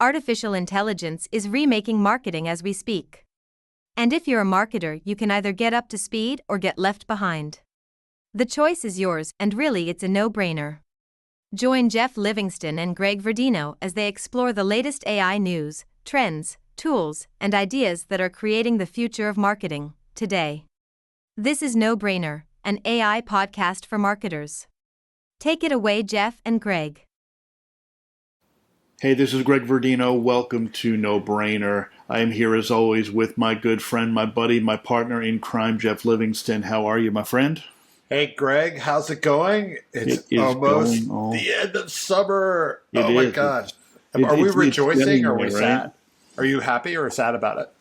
artificial intelligence is remaking marketing as we speak. And if you're a marketer, you can either get up to speed or get left behind. The choice is yours, and really it's a no-brainer. Join Geoff Livingston and Greg Verdino as they explore the latest AI news, trends, tools, and ideas that are creating the future of marketing today. This is No Brainer, an AI podcast for marketers. Take it away, Geoff and Greg. Hey, this is Greg Verdino. Welcome to No Brainer. I am here as always with my good friend, my buddy, my partner in crime, Geoff Livingston. How are you, my friend? Hey, Greg, how's it going? It's almost the end of summer. My God. Are we rejoicing or are we sad? Are you happy or sad about it?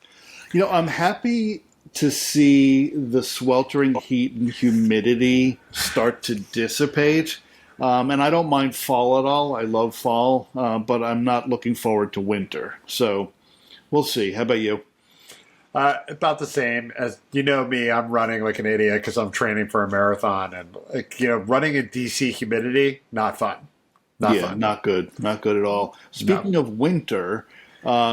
You know, I'm happy to see the sweltering heat and humidity start to dissipate. And I don't mind fall at all. I love fall, but I'm not looking forward to winter. So we'll see. How about you? About the same. As you know me, I'm running like an idiot because I'm training for a marathon. And, running in DC humidity, not fun. Not good. Not good at all. Speaking of winter,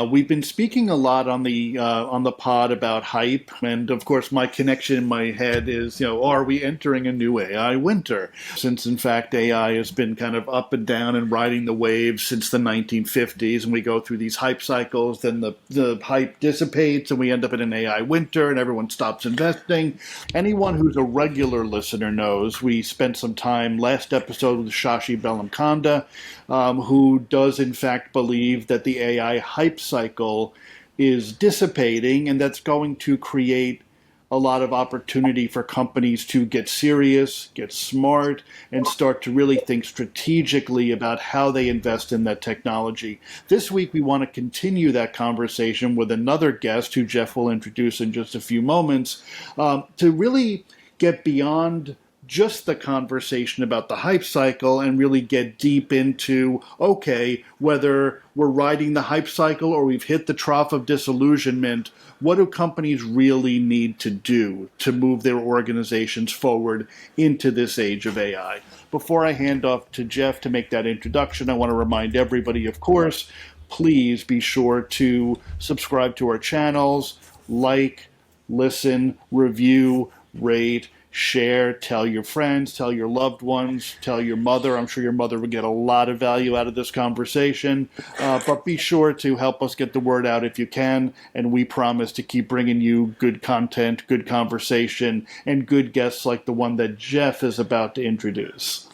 we've been speaking a lot on the pod about hype, and of course my connection in my head is, are we entering a new AI winter? Since in fact AI has been kind of up and down and riding the waves since the 1950s, and we go through these hype cycles, then the hype dissipates and we end up in an AI winter and everyone stops investing. Anyone who's a regular listener knows we spent some time last episode with Shashi Bellamkonda, who does in fact believe that the AI hype cycle is dissipating, and that's going to create a lot of opportunity for companies to get serious, get smart, and start to really think strategically about how they invest in that technology. This week, we want to continue that conversation with another guest who Geoff will introduce in just a few moments, to really get beyond just the conversation about the hype cycle and really get deep into, whether we're riding the hype cycle or we've hit the trough of disillusionment, what do companies really need to do to move their organizations forward into this age of AI? Before I hand off to Geoff to make that introduction, I want to remind everybody, of course, please be sure to subscribe to our channels, like, listen, review, rate, share, tell your friends, tell your loved ones, tell your mother. I'm sure your mother would get a lot of value out of this conversation. But be sure to help us get the word out if you can. And we promise to keep bringing you good content, good conversation, and good guests like the one that Geoff is about to introduce.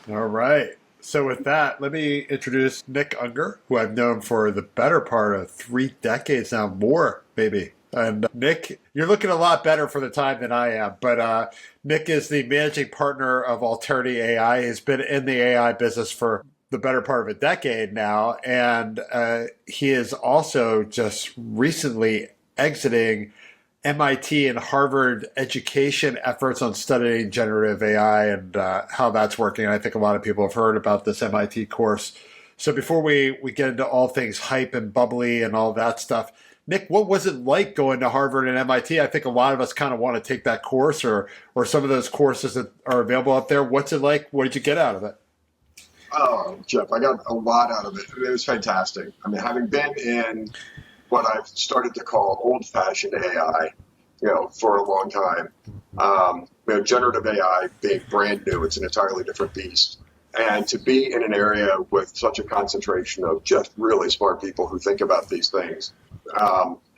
All right. So with that, let me introduce Nick Unger, who I've known for the better part of 3 decades now, more, maybe. And Nick, you're looking a lot better for the time than I am. But Nick is the managing partner of AlterityAI. He's been in the AI business for the better part of a decade now. And he is also just recently exiting MIT and Harvard education efforts on studying generative AI and how that's working. I think a lot of people have heard about this MIT course. So before we get into all things hype and bubbly and all that stuff, Nick, what was it like going to Harvard and MIT? I think a lot of us kind of want to take that course or some of those courses that are available out there. What's it like? What did you get out of it? Oh, Geoff, I got a lot out of it. It was fantastic. I mean, having been in what I've started to call old-fashioned AI, for a long time, generative AI being brand new, it's an entirely different beast. And to be in an area with such a concentration of just really smart people who think about these things,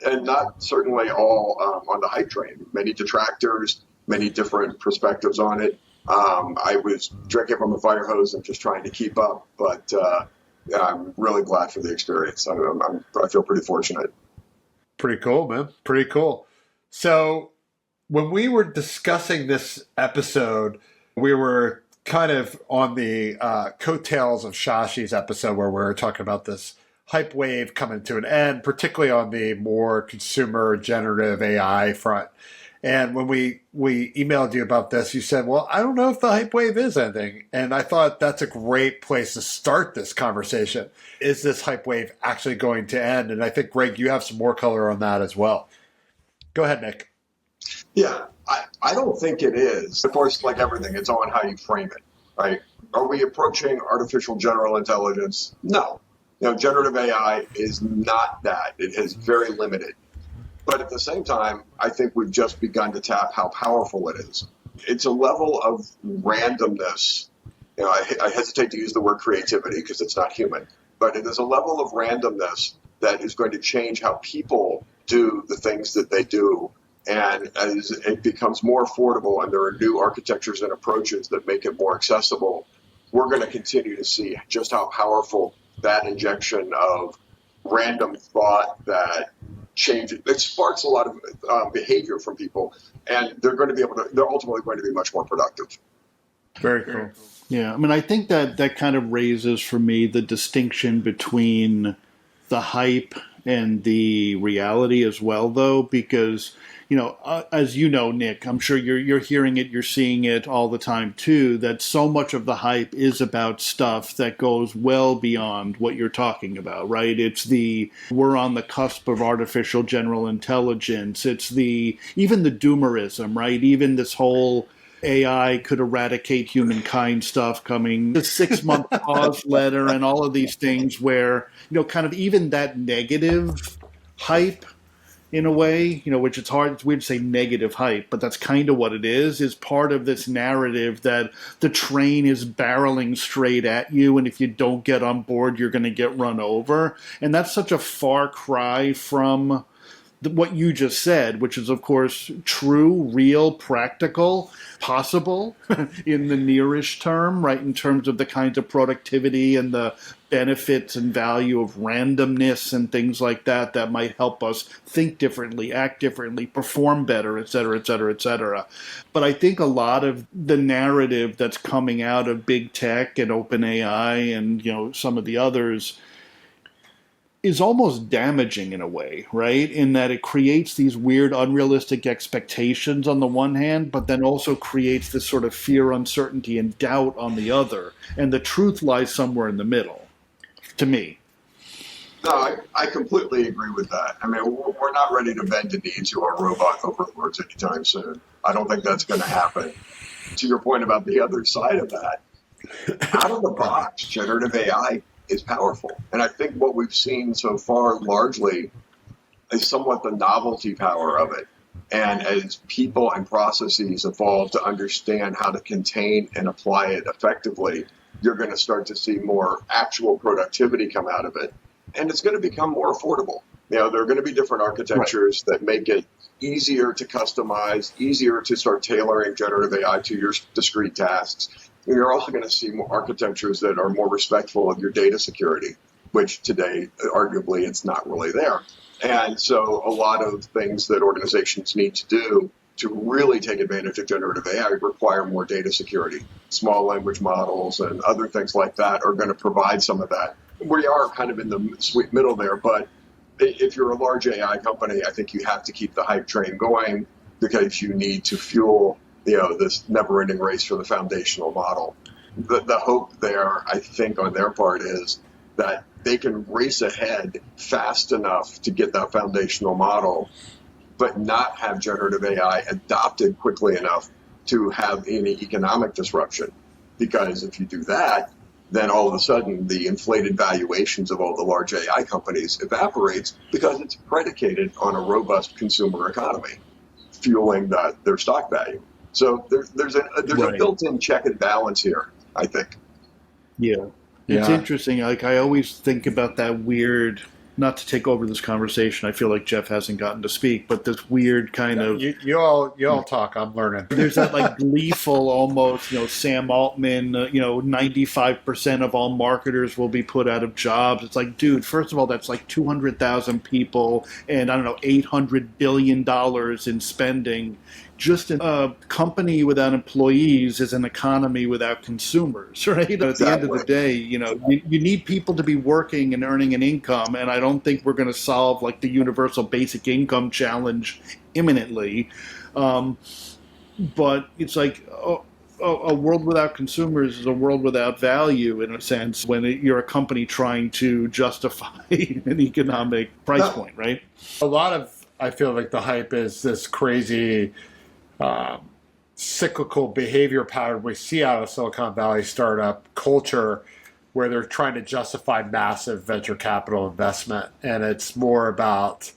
and not certainly all on the hype train. Many detractors, many different perspectives on it. I was drinking from a fire hose and just trying to keep up, but I'm really glad for the experience. I feel pretty fortunate. Pretty cool, man. Pretty cool. So when we were discussing this episode, we were kind of on the coattails of Shashi's episode where we were talking about this hype wave coming to an end, particularly on the more consumer generative AI front. And when we emailed you about this, you said, well, I don't know if the hype wave is ending. And I thought that's a great place to start this conversation. Is this hype wave actually going to end? And I think, Greg, you have some more color on that as well. Go ahead, Nick. Yeah, I don't think it is. Of course, like everything, it's on how you frame it, right? Are we approaching artificial general intelligence? No. Generative AI is not that. It is very limited. But at the same time, I think we've just begun to tap how powerful it is. It's a level of randomness. I hesitate to use the word creativity because it's not human, but it is a level of randomness that is going to change how people do the things that they do. And as it becomes more affordable and there are new architectures and approaches that make it more accessible, we're going to continue to see just how powerful that injection of random thought that changes, it sparks a lot of behavior from people, and they're ultimately going to be much more productive. Very cool. Yeah, I mean, I think that kind of raises for me the distinction between the hype and the reality as well, though, because, as you know, Nick, I'm sure you're hearing it, you're seeing it all the time too, that so much of the hype is about stuff that goes well beyond what you're talking about, right? It's we're on the cusp of artificial general intelligence. It's even the doomerism, right? Even this whole AI could eradicate humankind stuff coming, the 6-month pause letter and all of these things where, kind of even that negative hype in a way, which it's weird to say negative hype, but that's kind of what it is part of this narrative that the train is barreling straight at you, and if you don't get on board, you're going to get run over. And that's such a far cry from what you just said, which is, of course, true, real, practical, possible in the nearish term, right, in terms of the kinds of productivity and the benefits and value of randomness and things like that might help us think differently, act differently, perform better, et cetera, et cetera, et cetera. But I think a lot of the narrative that's coming out of big tech and OpenAI and, some of the others is almost damaging in a way, right? In that it creates these weird, unrealistic expectations on the one hand, but then also creates this sort of fear, uncertainty, and doubt on the other. And the truth lies somewhere in the middle, to me. No, I completely agree with that. I mean, we're not ready to bend the knee to our robot overlords anytime soon. I don't think that's going to happen. To your point about the other side of that, out of the box, generative AI is powerful. And I think what we've seen so far largely is somewhat the novelty power of it. And as people and processes evolve to understand how to contain and apply it effectively, you're going to start to see more actual productivity come out of it. And it's going to become more affordable. There are going to be different architectures that make it easier to customize, easier to start tailoring generative AI to your discrete tasks. You're also going to see more architectures that are more respectful of your data security, which today, arguably, it's not really there. And so a lot of things that organizations need to do to really take advantage of generative AI require more data security. Small language models and other things like that are going to provide some of that. We are kind of in the sweet middle there, but if you're a large AI company, I think you have to keep the hype train going because you need to fuel this never-ending race for the foundational model. The hope there, I think, on their part is that they can race ahead fast enough to get that foundational model, but not have generative AI adopted quickly enough to have any economic disruption. Because if you do that, then all of a sudden the inflated valuations of all the large AI companies evaporates because it's predicated on a robust consumer economy, fueling their stock value. So there's a built-in check and balance here, I think. Yeah. It's interesting. Like, I always think about that weird, not to take over this conversation, I feel like Geoff hasn't gotten to speak, but this weird kind of... You all talk, I'm learning. There's that like gleeful almost, Sam Altman, 95% of all marketers will be put out of jobs. It's like, dude, first of all, that's like 200,000 people and, $800 billion in spending. Just a company without employees is an economy without consumers, right? Exactly. At the end of the day, you need people to be working and earning an income, and I don't think we're going to solve like the universal basic income challenge imminently. But it's like a world without consumers is a world without value in a sense when you're a company trying to justify an economic price point, right? A lot of, I feel like the hype is this crazy... cyclical behavior pattern we see out of Silicon Valley startup culture where they're trying to justify massive venture capital investment, and it's more about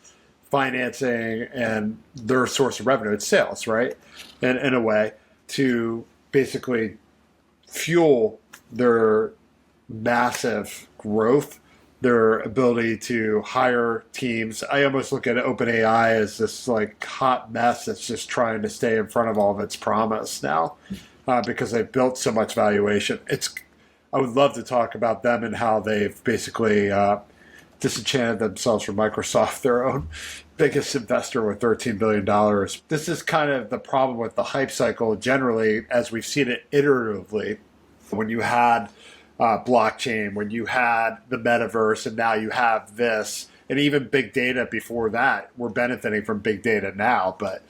financing and their source of revenue. It's sales, right? And in a way, to basically fuel their massive growth, their ability to hire teams. I almost look at OpenAI as this like hot mess that's just trying to stay in front of all of its promise now, because they've built so much valuation. I would love to talk about them and how they've basically disenchanted themselves from Microsoft, their own biggest investor with $13 billion. This is kind of the problem with the hype cycle generally, as we've seen it iteratively. When you had blockchain, when you had the metaverse, and now you have this, and even big data before that. We're benefiting from big data now, but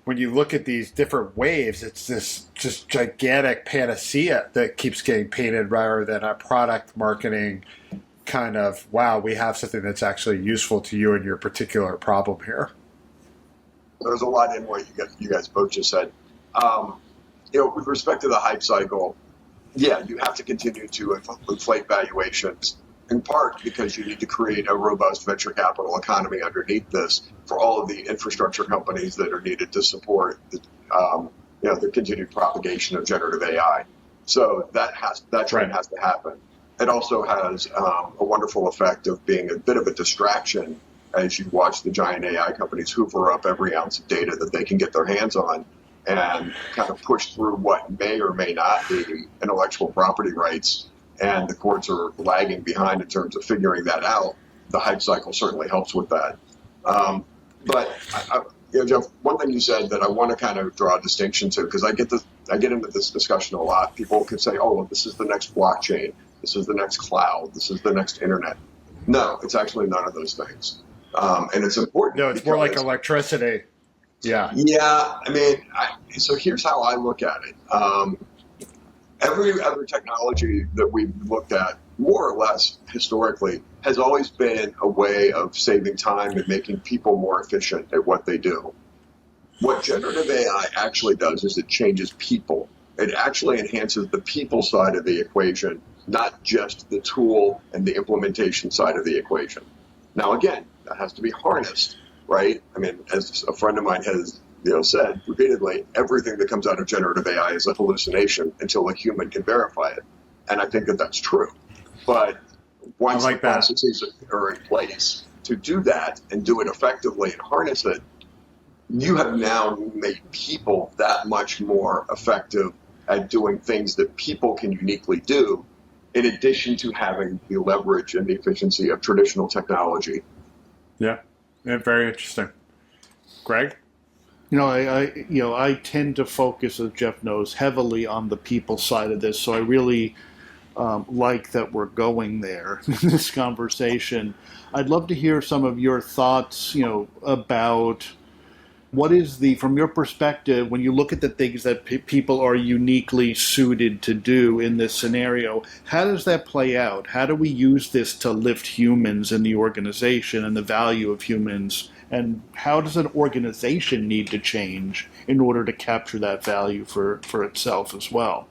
when you look at these different waves, it's this just gigantic panacea that keeps getting painted rather than a product marketing kind of, wow, we have something that's actually useful to you and your particular problem here. There's a lot in what you guys both just said. With respect to the hype cycle, yeah, you have to continue to inflate valuations, in part because you need to create a robust venture capital economy underneath this for all of the infrastructure companies that are needed to support the continued propagation of generative AI. So that trend has to happen. It also has a wonderful effect of being a bit of a distraction as you watch the giant AI companies hoover up every ounce of data that they can get their hands on and kind of push through what may or may not be intellectual property rights. And the courts are lagging behind in terms of figuring that out. The hype cycle certainly helps with that. But Geoff, one thing you said that I want to kind of draw a distinction to, because I get into this discussion a lot. People can say, "Oh, well, this is the next blockchain. This is the next cloud. This is the next internet." No, it's actually none of those things. And it's important. No, it's more like electricity. Yeah. Yeah. So here's how I look at it. Every other technology that we've looked at, more or less historically, has always been a way of saving time and making people more efficient at what they do. What generative AI actually does is it changes people. It actually enhances the people side of the equation, not just the tool and the implementation side of the equation. Now, again, that has to be harnessed, right? As a friend of mine has said repeatedly, everything that comes out of generative AI is a hallucination until a human can verify it. And I think that that's true. But once the processes are in place to do that and do it effectively and harness it, you have now made people that much more effective at doing things that people can uniquely do, in addition to having the leverage and the efficiency of traditional technology. Yeah, very interesting. Greg? I tend to focus, as Geoff knows, heavily on the people side of this. So I really like that we're going there in this conversation. I'd love to hear some of your thoughts, about what is from your perspective, when you look at the things that people are uniquely suited to do in this scenario, how does that play out? How do we use this to lift humans in the organization and the value of humans? And how does an organization need to change in order to capture that value for itself as well?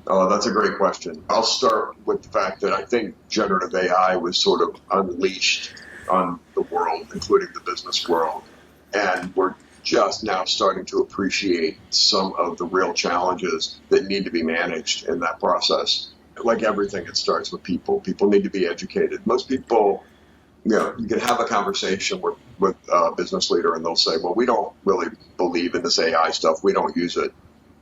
Oh, that's a great question. I'll start with the fact that I think generative AI was sort of unleashed on the world, including the business world. And we're just now starting to appreciate some of the real challenges that need to be managed in that process. Like everything, it starts with people. People need to be educated. Most people, you can have a conversation with a business leader and they'll say, well, we don't really believe in this AI stuff. We don't use it.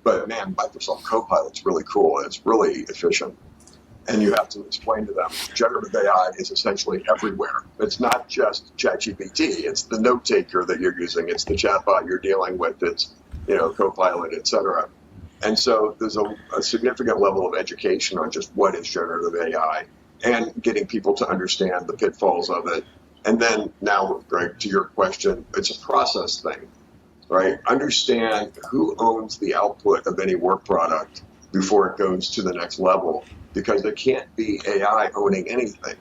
But man, Microsoft Copilot's really cool. It's really efficient. And you have to explain to them, generative AI is essentially everywhere. It's not just ChatGPT. It's the note taker that you're using. It's the chatbot you're dealing with. It's, Copilot, et cetera. And so there's a significant level of education on just what is generative AI and getting people to understand the pitfalls of it. And then now, Greg, to your question, it's a process thing, right? Understand who owns the output of any work product before it goes to the next level, because there can't be AI owning anything.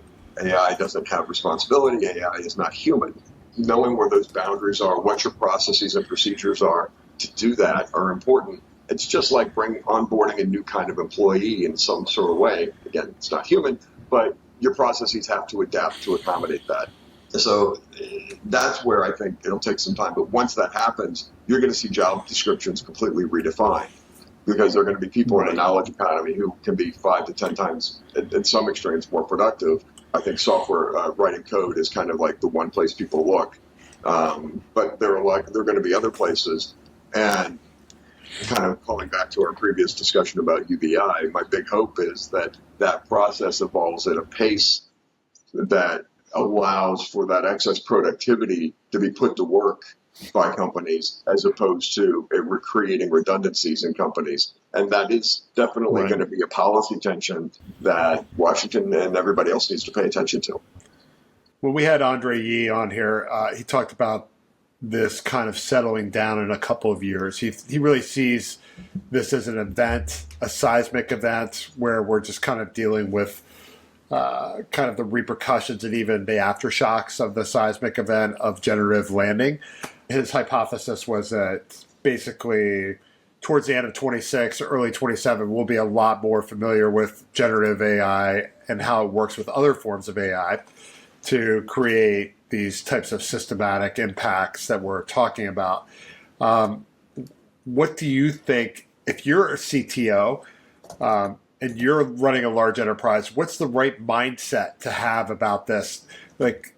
AI doesn't have responsibility. AI is not human. Knowing where those boundaries are, what your processes and procedures are to do that are important. It's just like onboarding a new kind of employee in some sort of way. Again, it's not human, but your processes have to adapt to accommodate that. So that's where I think it'll take some time. But once that happens, you're going to see job descriptions completely redefined, because there are going to be people in the knowledge economy who can be 5 to 10 times, at some extremes, more productive. I think software writing code is kind of like the one place people look. But there are going to be other places. And kind of calling back to our previous discussion about UBI, my big hope is that that process evolves at a pace that allows for that excess productivity to be put to work by companies, as opposed to creating redundancies in companies. And that is definitely going to be a policy tension that Washington and everybody else needs to pay attention to. When we had Andre Yee on here, he talked about this kind of settling down in a couple of years. He really sees this as an event, a seismic event, where we're just kind of dealing with kind of the repercussions and even the aftershocks of the seismic event of generative landing. His hypothesis was that basically towards the end of 26, early 27, we'll be a lot more familiar with generative AI and how it works with other forms of AI to create these types of systematic impacts that we're talking about. What do you think, if you're a CTO and you're running a large enterprise, what's the right mindset to have about this? Like,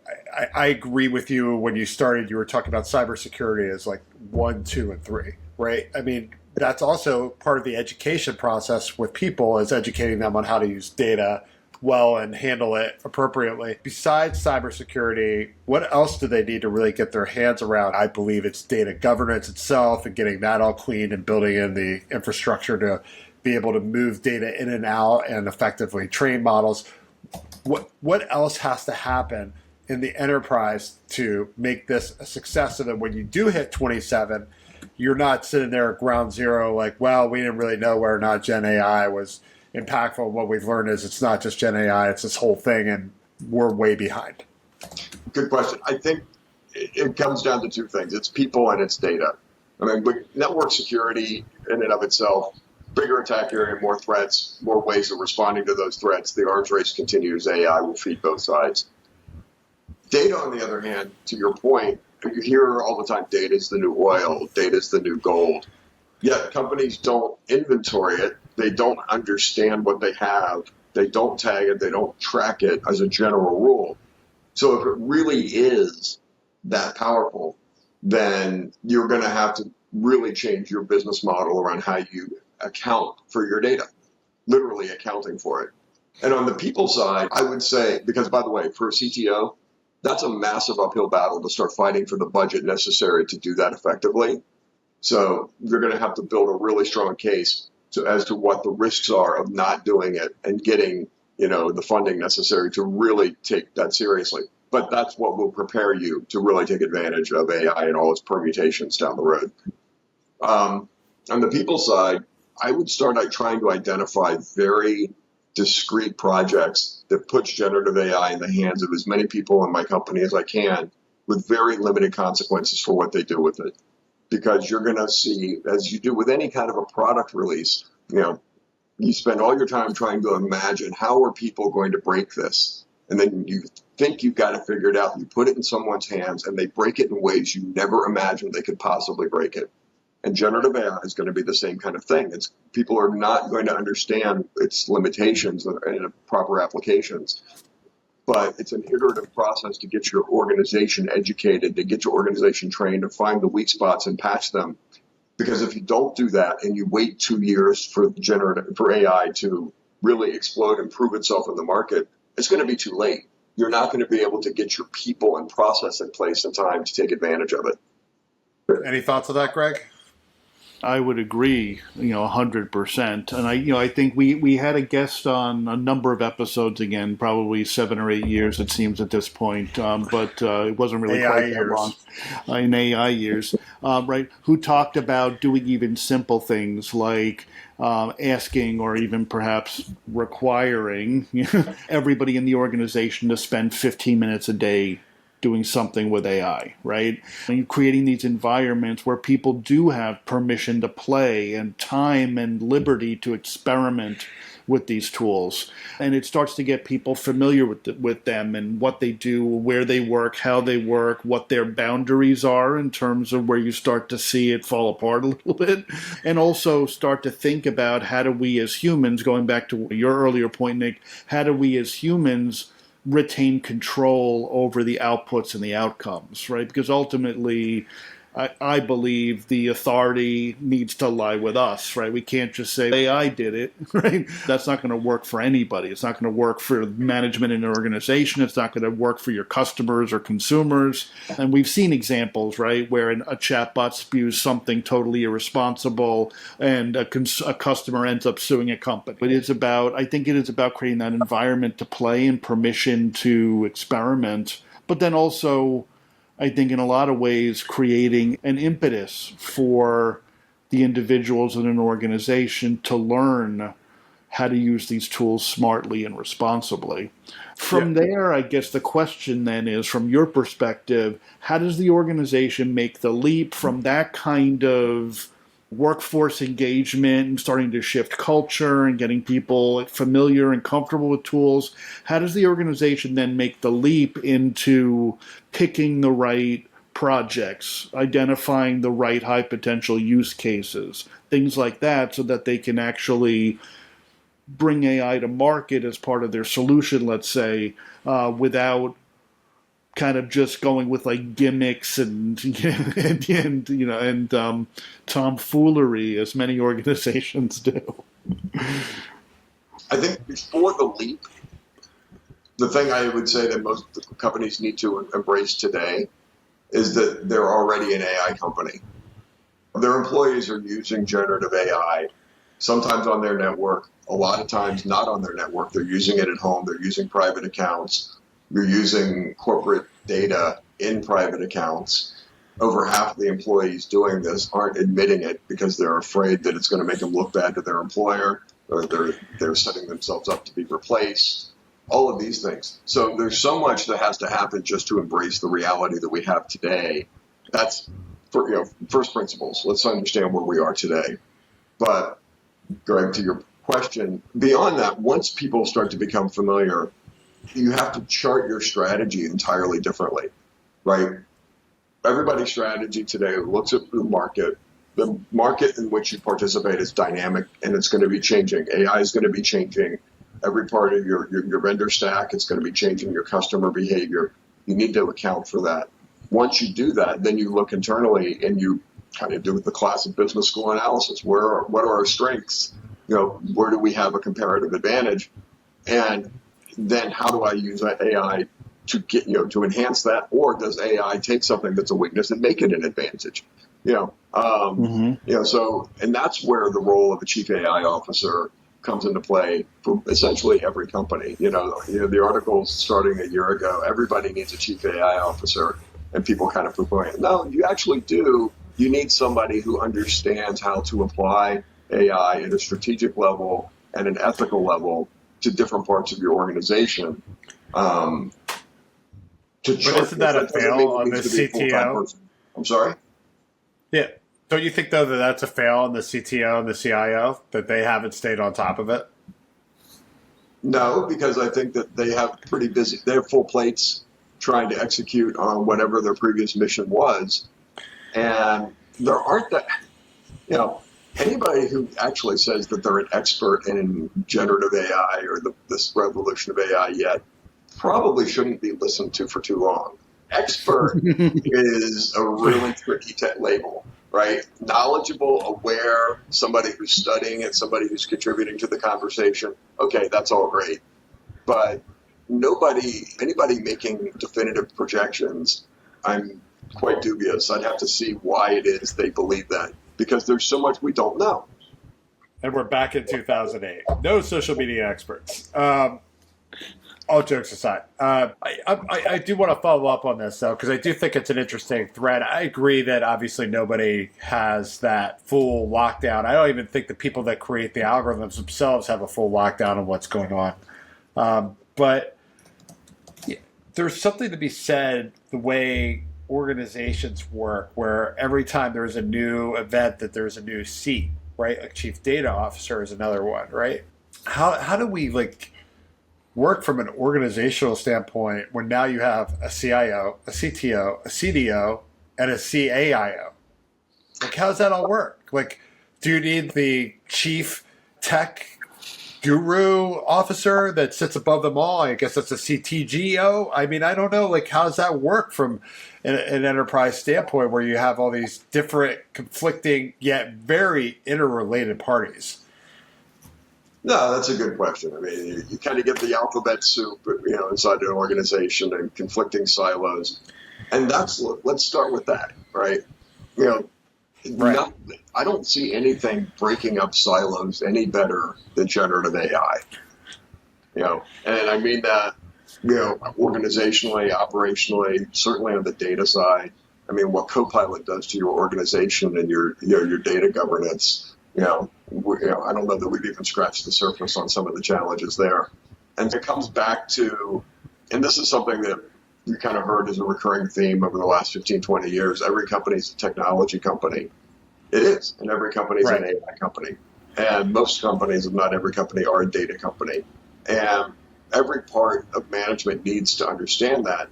I agree with you. When you started, you were talking about cybersecurity as like 1, 2, and 3, right? I mean, that's also part of the education process with people, is educating them on how to use data well and handle it appropriately. Besides cybersecurity, what else do they need to really get their hands around? I believe it's data governance itself and getting that all clean and building in the infrastructure to be able to move data in and out and effectively train models. What else has to happen in the enterprise to make this a success, so that when you do hit 27, you're not sitting there at ground zero like, well, we didn't really know whether or not Gen AI was impactful. What we've learned is it's not just Gen AI, it's this whole thing, and we're way behind. Good question. I think it comes down to two things. It's people and it's data. I mean, network security in and of itself, bigger attack area, more threats, more ways of responding to those threats. The arms race continues. AI will feed both sides. Data, on the other hand, to your point, you hear all the time, data is the new oil, data is the new gold. Yet companies don't inventory it. They don't understand what they have. They don't tag it. They don't track it as a general rule. So if it really is that powerful, then you're going to have to really change your business model around how you account for your data, literally accounting for it. And on the people side, I would say, because by the way, for a CTO, that's a massive uphill battle to start fighting for the budget necessary to do that effectively. So you're going to have to build a really strong case as to what the risks are of not doing it and getting, the funding necessary to really take that seriously. But that's what will prepare you to really take advantage of AI and all its permutations down the road. On the people side, I would start trying to identify very discrete projects that puts generative AI in the hands of as many people in my company as I can, with very limited consequences for what they do with it. Because you're going to see, as you do with any kind of a product release, you spend all your time trying to imagine, how are people going to break this? And then you think you've got it figured out, and you put it in someone's hands, and they break it in ways you never imagined they could possibly break it. And generative AI is going to be the same kind of thing. People are not going to understand its limitations and proper applications. But it's an iterative process to get your organization educated, to get your organization trained, to find the weak spots and patch them. Because if you don't do that and you wait 2 years for AI to really explode and prove itself in the market, it's going to be too late. You're not going to be able to get your people and process in place in time to take advantage of it. Any thoughts on that, Greg? I would agree, 100%. And I think we had a guest on a number of episodes, again, probably 7 or 8 years, it seems at this point, but it wasn't really AI quite years. that long in AI years, right? Who talked about doing even simple things like asking, or even perhaps requiring everybody in the organization to spend 15 minutes a day doing something with AI, right? And you're creating these environments where people do have permission to play and time and liberty to experiment with these tools. And it starts to get people familiar with them and what they do, where they work, how they work, what their boundaries are in terms of where you start to see it fall apart a little bit. And also start to think about how do we as humans, going back to your earlier point, Nick, how do we as humans retain control over the outputs and the outcomes, right? Because ultimately, I believe the authority needs to lie with us, right? We can't just say AI did it, right? That's not going to work for anybody. It's not going to work for management in an organization. It's not going to work for your customers or consumers. And we've seen examples, right, where a chatbot spews something totally irresponsible and a customer ends up suing a company. But I think it is about creating that environment to play and permission to experiment, but then also, I think in a lot of ways, creating an impetus for the individuals in an organization to learn how to use these tools smartly and responsibly. From there, I guess the question then is, from your perspective, how does the organization make the leap from that kind of workforce engagement and starting to shift culture and getting people familiar and comfortable with tools? How does the organization then make the leap into picking the right projects, identifying the right high potential use cases, things like that, so that they can actually bring AI to market as part of their solution, let's say, without kind of just going with like gimmicks and tomfoolery, as many organizations do. I think before the leap, the thing I would say that most companies need to embrace today is that they're already an AI company. Their employees are using generative AI, sometimes on their network, a lot of times not on their network. They're using it at home. They're using private accounts. You're using corporate data in private accounts. Over half of the employees doing this aren't admitting it because they're afraid that it's going to make them look bad to their employer, or they're setting themselves up to be replaced. All of these things. So there's so much that has to happen just to embrace the reality that we have today. That's first principles. Let's understand where we are today. But Greg, to your question, beyond that, once people start to become familiar, you have to chart your strategy entirely differently, right? Everybody's strategy today looks at the market. The market in which you participate is dynamic, and it's going to be changing. AI is going to be changing every part of your vendor stack. It's going to be changing your customer behavior. You need to account for that. Once you do that, then you look internally and you kind of do the classic business school analysis. What are our strengths? Where do we have a comparative advantage? And then how do I use AI to get, to enhance that? Or does AI take something that's a weakness and make it an advantage? So, and that's where the role of a chief AI officer comes into play for essentially every company. The articles starting a year ago, everybody needs a chief AI officer, and people kind of poo-pooing it. No, you actually do. You need somebody who understands how to apply AI at a strategic level and an ethical level to different parts of your organization. But isn't that a fail on the CTO? I'm sorry? Yeah. Don't you think, though, that that's a fail on the CTO and the CIO, that they haven't stayed on top of it? No, because I think that they have they have full plates trying to execute on whatever their previous mission was. And there aren't anybody who actually says that they're an expert in generative AI or this revolution of AI yet probably shouldn't be listened to for too long. Expert is a really tricky label, right? Knowledgeable, aware, somebody who's studying it, somebody who's contributing to the conversation. Okay, that's all great. But anybody making definitive projections, I'm quite dubious. I'd have to see why it is they believe that, because there's so much we don't know. And we're back in 2008. No social media experts. All jokes aside, I do want to follow up on this, though, because I do think it's an interesting thread. I agree that obviously nobody has that full lockdown. I don't even think the people that create the algorithms themselves have a full lockdown on what's going on. But there's something to be said the way organizations work, where every time there's a new event that there's a new seat, right? A chief data officer is another one, right? How do we like work from an organizational standpoint when now you have a CIO, a CTO, a CDO, and a CAIO? Like, how does that all work? Like, do you need the chief tech guru officer that sits above them all? I guess that's a CTGO. I mean, I don't know. Like, how does that work from an enterprise standpoint where you have all these different, conflicting, yet very interrelated parties? No, that's a good question. I mean, you kind of get the alphabet soup, inside an organization and conflicting silos. And let's start with that, right? Right. I don't see anything breaking up silos any better than generative AI. And I mean that, organizationally, operationally, certainly on the data side. I mean, what Copilot does to your organization and your data governance, I don't know that we've even scratched the surface on some of the challenges there. And it comes back to, and this is something that we kind of heard as a recurring theme over the last 15, 20 years. Every company is a technology company. It is. And every company is an AI company. And most companies, if not every company, are a data company. And every part of management needs to understand that.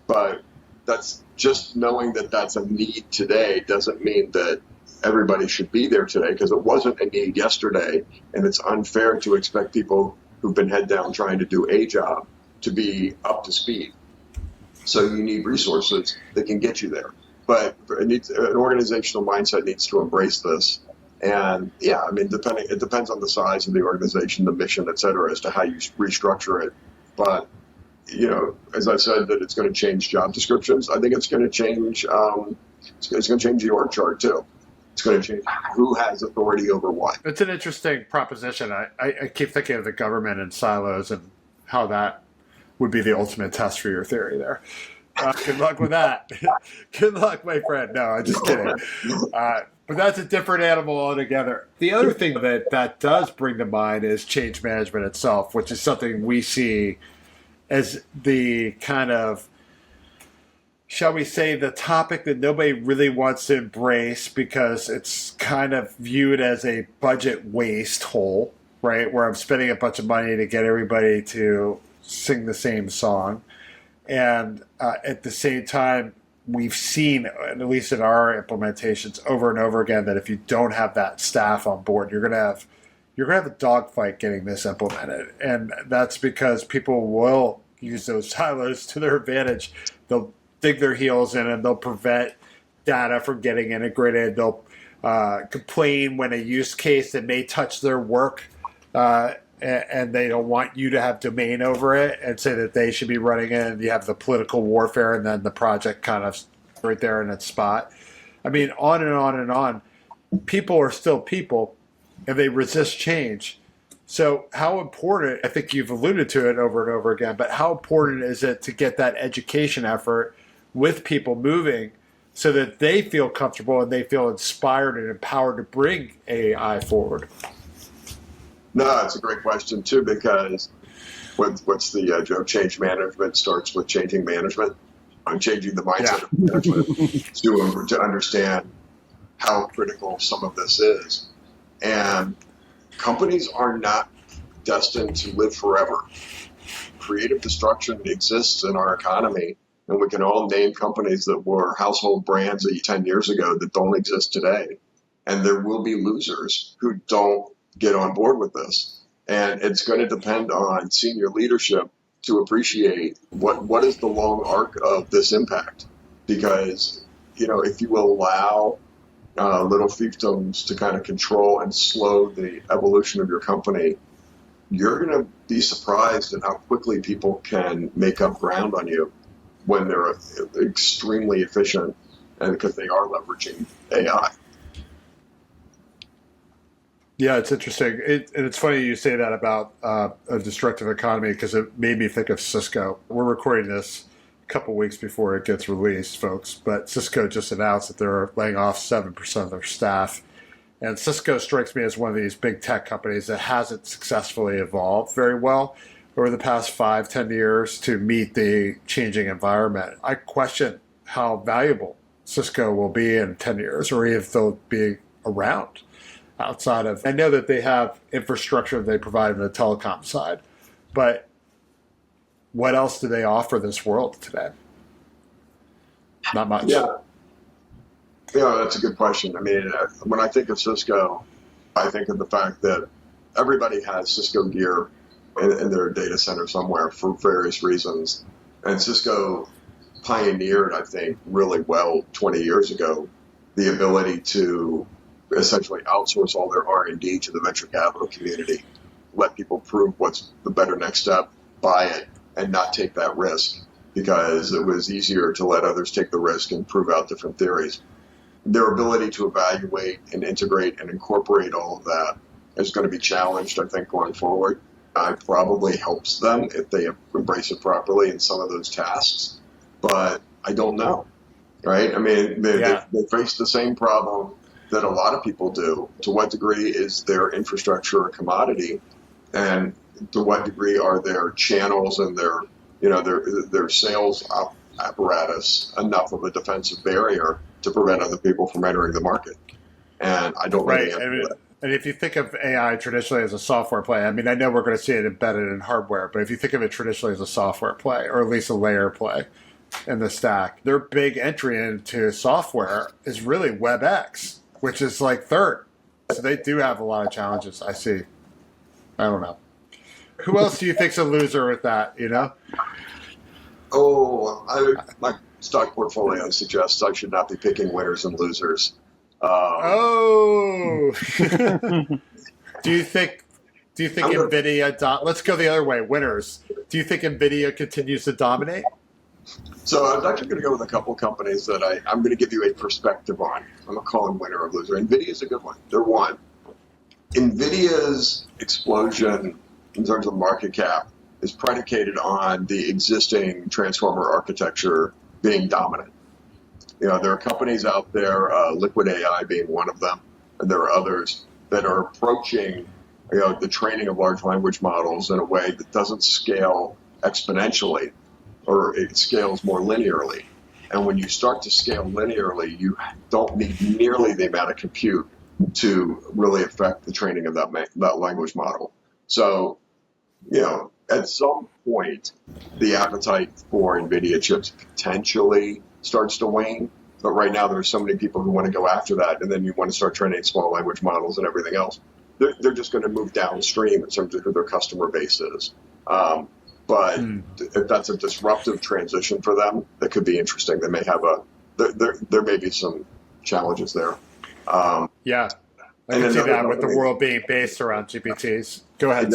But that's just knowing that that's a need today doesn't mean that everybody should be there today, because it wasn't a need yesterday. And it's unfair to expect people who've been head down trying to do a job to be up to speed. So you need resources that can get you there. But an organizational mindset needs to embrace this. And yeah, I mean, it depends on the size of the organization, the mission, et cetera, as to how you restructure it. But, as I said, that it's going to change job descriptions. I think it's going to change, it's going to change the org chart too. It's going to change who has authority over what. It's an interesting proposition. I keep thinking of the government and silos and how that would be the ultimate test for your theory there. Good luck with that. Good luck, my friend. No, I'm just kidding. But that's a different animal altogether. The other thing that does bring to mind is change management itself, which is something we see as the kind of, shall we say, the topic that nobody really wants to embrace because it's kind of viewed as a budget waste hole, right? Where I'm spending a bunch of money to get everybody to sing the same song. And at the same time, we've seen, at least in our implementations, over and over again, that if you don't have that staff on board, you're gonna have a dogfight getting this implemented. And that's because people will use those silos to their advantage. They'll dig their heels in and they'll prevent data from getting integrated. They'll complain when a use case that may touch their work and they don't want you to have domain over it and say that they should be running it, and you have the political warfare and then the project kind of right there in its spot. I mean, on and on and on. People are still people and they resist change. So how important, I think you've alluded to it over and over again, but how important is it to get that education effort with people moving so that they feel comfortable and they feel inspired and empowered to bring AI forward? No, it's a great question too, because what's the joke? Change management starts with changing management. I'm changing the mindset of management to understand how critical some of this is. And companies are not destined to live forever. Creative destruction exists in our economy, and we can all name companies that were household brands 10 years ago that don't exist today. And there will be losers who don't get on board with this. And it's going to depend on senior leadership to appreciate what is the long arc of this impact. Because, if you allow little fiefdoms to kind of control and slow the evolution of your company, you're going to be surprised at how quickly people can make up ground on you when they're extremely efficient and because they are leveraging AI. Yeah, it's interesting. And it's funny you say that about a destructive economy, because it made me think of Cisco. We're recording this a couple weeks before it gets released, folks, but Cisco just announced that they're laying off 7% of their staff. And Cisco strikes me as one of these big tech companies that hasn't successfully evolved very well. over the past 5-10 years to meet the changing environment. I question how valuable Cisco will be in 10 years, or if they'll be around outside of, I know that they have infrastructure they provide on the telecom side, but what else do they offer this world today? Not much. Yeah. Yeah, that's a good question. I mean, when I think of Cisco, I think of the fact that everybody has Cisco gear in their data center somewhere for various reasons. And Cisco pioneered, I think, really well 20 years ago, the ability to essentially outsource all their R&D to the venture capital community, let people prove what's the better next step, buy it, and not take that risk, because it was easier to let others take the risk and prove out different theories. Their ability to evaluate and integrate and incorporate all of that is going to be challenged, I think, going forward. It probably helps them if they embrace it properly in some of those tasks, but I don't know, right? I mean, they face the same problem that a lot of people do. To what degree is their infrastructure a commodity, and to what degree are their channels and their sales apparatus enough of a defensive barrier to prevent other people from entering the market? And I don't really answer that. And if you think of AI traditionally as a software play, I mean, I know we're going to see it embedded in hardware, but if you think of it traditionally as a software play, or at least a layer play in the stack, their big entry into software is really WebEx, which is like third. So they do have a lot of challenges, I see. I don't know. Who else do you think's a loser with that, you know? My stock portfolio suggests I should not be picking winners and losers. Do you think Nvidia? Let's go the other way. Winners. Do you think Nvidia continues to dominate? So I'm actually going to go with a couple companies that I'm going to give you a perspective on. I'm going to call them winner or loser. Nvidia is a good one. They're one. Nvidia's explosion in terms of market cap is predicated on the existing transformer architecture being dominant. You know, there are companies out there, Liquid AI being one of them, and there are others that are approaching, the training of large language models in a way that doesn't scale exponentially, or it scales more linearly. And when you start to scale linearly, you don't need nearly the amount of compute to really affect the training of that language model. So, at some point, the appetite for NVIDIA chips potentially starts to wane. But right now, there are so many people who want to go after that, and then you want to start training small language models and everything else. They're just going to move downstream in terms of who their customer base is. But if that's a disruptive transition for them, that could be interesting. They may have there may be some challenges there. I can see that with the world being based around GPTs. Go ahead,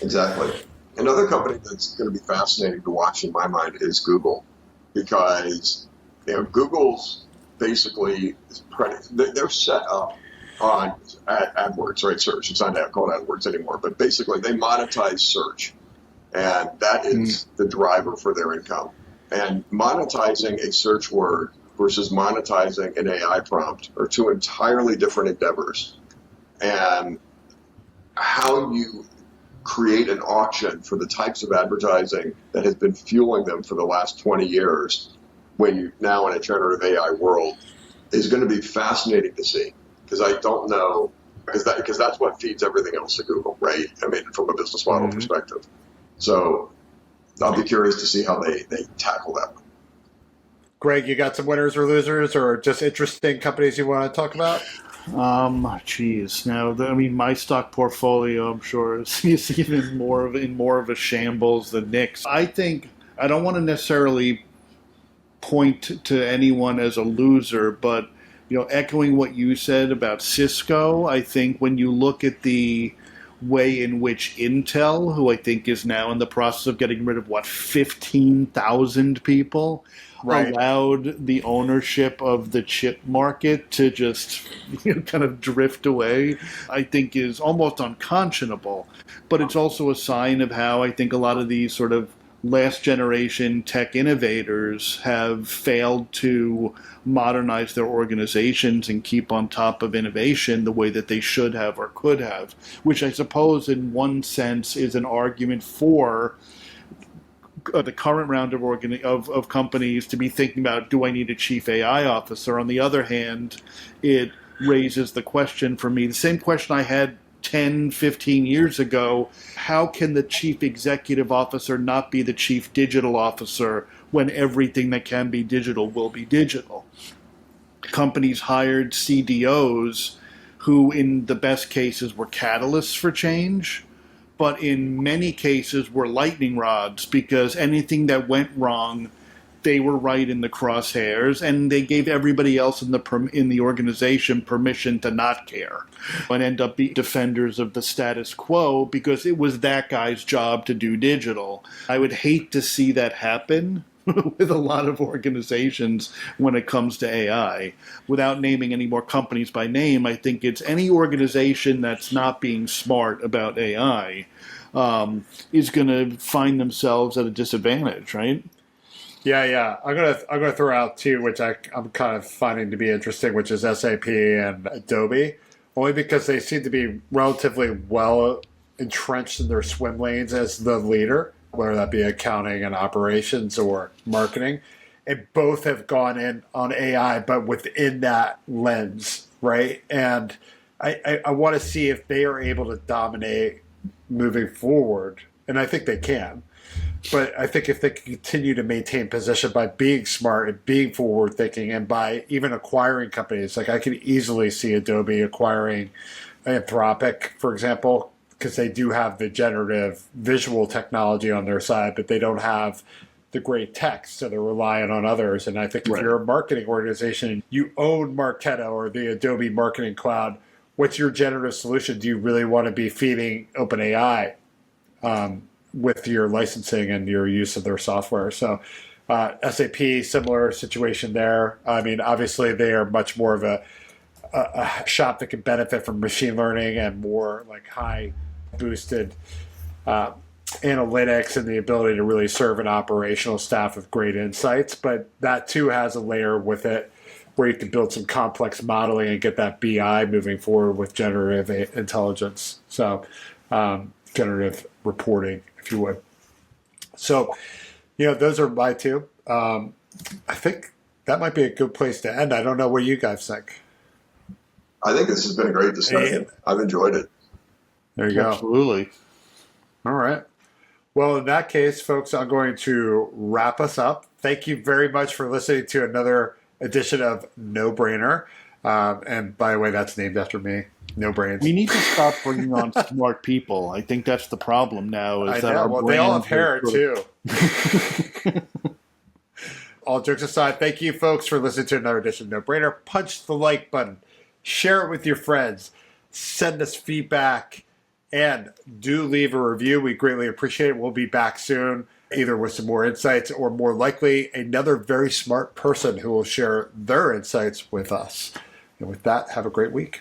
Exactly. Another company that's going to be fascinating to watch in my mind is Google, because Google's basically they're set up on AdWords, right? Search. It's not called AdWords anymore, but basically they monetize search, and that is the driver for their income. And monetizing a search word versus monetizing an AI prompt are two entirely different endeavors. And how you create an auction for the types of advertising that has been fueling them for the last 20 years, when you're now in a generative AI world, is going to be fascinating to see. Because I don't know, because that's what feeds everything else at Google, right? I mean, from a business model perspective. So I'll be curious to see how they tackle that. Greg, you got some winners or losers, or just interesting companies you want to talk about? My stock portfolio, I'm sure, is even more of a shambles than Nick's. I think I don't want to necessarily point to anyone as a loser, but echoing what you said about Cisco, I think when you look at the way in which Intel, who I think is now in the process of getting rid of 15,000 people, allowed the ownership of the chip market to just kind of drift away, I think is almost unconscionable. But it's also a sign of how I think a lot of these sort of last generation tech innovators have failed to modernize their organizations and keep on top of innovation the way that they should have or could have, which I suppose in one sense is an argument for the current round of companies to be thinking about, do I need a chief AI officer? On the other hand, it raises the question for me, the same question I had 10, 15 years ago: how can the chief executive officer not be the chief digital officer when everything that can be digital will be digital? Companies hired CDOs who, in the best cases, were catalysts for change, but in many cases were lightning rods, because anything that went wrong, they were right in the crosshairs, and they gave everybody else in the organization permission to not care and end up being defenders of the status quo because it was that guy's job to do digital. I would hate to see that happen with a lot of organizations when it comes to AI. Without naming any more companies by name, I think it's any organization that's not being smart about AI is going to find themselves at a disadvantage, right? Yeah. I'm gonna throw out two, which I'm kind of finding to be interesting, which is SAP and Adobe, only because they seem to be relatively well entrenched in their swim lanes as the leader, whether that be accounting and operations or marketing. And both have gone in on AI, but within that lens, right? And I want to see if they are able to dominate moving forward, and I think they can. But I think if they can continue to maintain position by being smart and being forward thinking, and by even acquiring companies, like I could easily see Adobe acquiring Anthropic, for example, because they do have the generative visual technology on their side, but they don't have the great text, so they're relying on others. And I think if you're a marketing organization, you own Marketo or the Adobe Marketing Cloud, what's your generative solution? Do you really want to be feeding OpenAI with your licensing and your use of their software? So SAP, similar situation there. I mean, obviously they are much more of a shop that can benefit from machine learning and more like high boosted analytics and the ability to really serve an operational staff with great insights. But that too has a layer with it where you can build some complex modeling and get that BI moving forward with generative intelligence. So generative reporting, if you would. So, those are my two. I think that might be a good place to end. I don't know what you guys think. I think this has been a great discussion. I've enjoyed it. There you go. Absolutely. All right. Well, in that case, folks, I'm going to wrap us up. Thank you very much for listening to another edition of No Brainer. And by the way, that's named after me. No brains. We need to stop bringing on smart people. I think that's the problem now. They all have hair too. All jokes aside, thank you, folks, for listening to another edition of No Brainer. Punch the like button. Share it with your friends. Send us feedback. And do leave a review. We greatly appreciate it. We'll be back soon, either with some more insights or more likely another very smart person who will share their insights with us. And with that, have a great week.